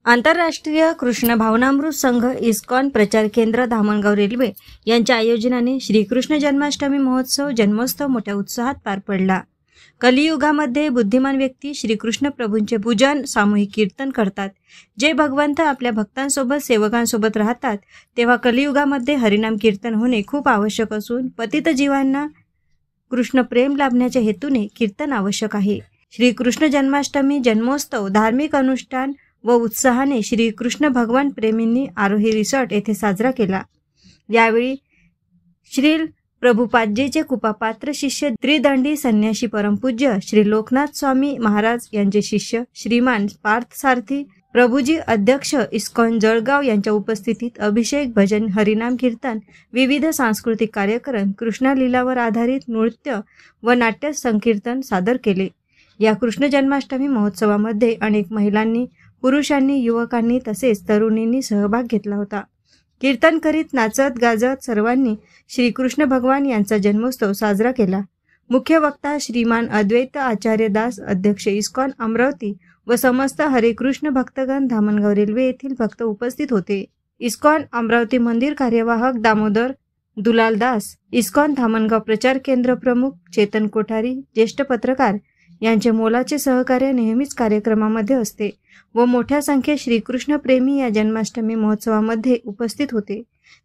आंतरराष्ट्रीय कृष्ण भावनामृत संघ इस्कॉन प्रचार केंद्र धामणगाव रेल्वे यांच्या आयोजनाने श्रीकृष्ण जन्माष्टमी महोत्सव जन्मोत्सव मोठ्या उत्साहात पार पडला। कलियुगामध्ये बुद्धिमान व्यक्ती श्रीकृष्ण प्रभूंचे पूजन सामूहिक कीर्तन करतात। जे भगवंत आपल्या भक्तांसोबत सेवकांसोबत राहतात तेव्हा कलियुगामध्ये हरिनाम कीर्तन होणे खूप आवश्यक असून पतित जीवांना कृष्ण प्रेम लाभण्याच्या हेतूने कीर्तन आवश्यक आहे। श्रीकृष्ण जन्माष्टमी जन्मोत्सव धार्मिक अनुष्ठान व उत्साहाने श्रीकृष्ण भगवान प्रेमींनी आरोही रिसॉर्ट येथे साजरा केला। यावेळी श्री प्रभुपादजीचे कृपापात्र शिष्य त्रिदंडी संन्यासी परमपूज्य श्री लोकनाथ स्वामी महाराज यांचे शिष्य श्रीमान पार्थ सारथी प्रभुजी अध्यक्ष इस्कॉन जळगाव यांच्या उपस्थितीत अभिषेक भजन हरिनाम कीर्तन विविध सांस्कृतिक कार्यक्रम कृष्ण लीलावर आधारित नृत्य व नाट्य संकीर्तन सादर केले। या कृष्ण जन्माष्टमी महोत्सवामध्ये अनेक महिलांनी पुरुषांनी युवकांनी तसेच तरुणींनी सहभाग घेतला होता। कीर्तन करीत नाचत गाजत सर्वांनी श्रीकृष्ण भगवान यांचा जन्मोत्सव साजरा केला। मुख्य वक्ता श्रीमान अद्वैत आचार्य दास अध्यक्ष इस्कॉन अमरावती व समस्त हरे कृष्ण भक्तगण धामणगाव रेल्वे येथील भक्त उपस्थित होते। इस्कॉन अमरावती मंदिर कार्यवाहक दामोदर दुलाल दास, इस्कॉन धामणगाव प्रचार केंद्र प्रमुख चेतन कोठारी, ज्येष्ठ पत्रकार यांचे मोलाचे सहकार्य नेहमीच कार्यक्रमामध्ये असते व मोठ्या संख्येत श्रीकृष्ण प्रेमी या जन्माष्टमी महोत्सवामध्ये उपस्थित होते।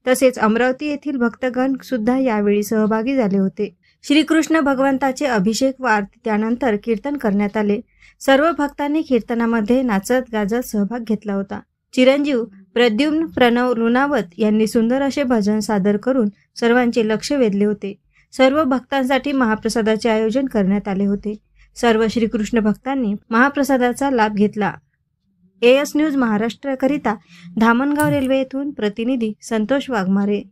तसेच अमरावती येथील भक्तगण सुद्धा यावेळी सहभागी झाले होते। श्रीकृष्ण भगवंताचे अभिषेक व आरती त्यानंतर कीर्तन करण्यात आले। सर्व भक्तांनी कीर्तनामध्ये नाचत गाजत सहभाग घेतला होता। चिरंजीव प्रद्युम्न प्रणव लुणावत यांनी सुंदर असे भजन सादर करून सर्वांचे लक्ष वेधले होते। सर्व भक्तांसाठी महाप्रसादाचे आयोजन करण्यात आले होते। सर्व श्रीकृष्ण भक्तांनी महाप्रसादाचा लाभ घेतला। एएस न्यूज महाराष्ट्र करिता धामणगाव रेल्वे येथून प्रतिनिधी संतोष वाघमारे।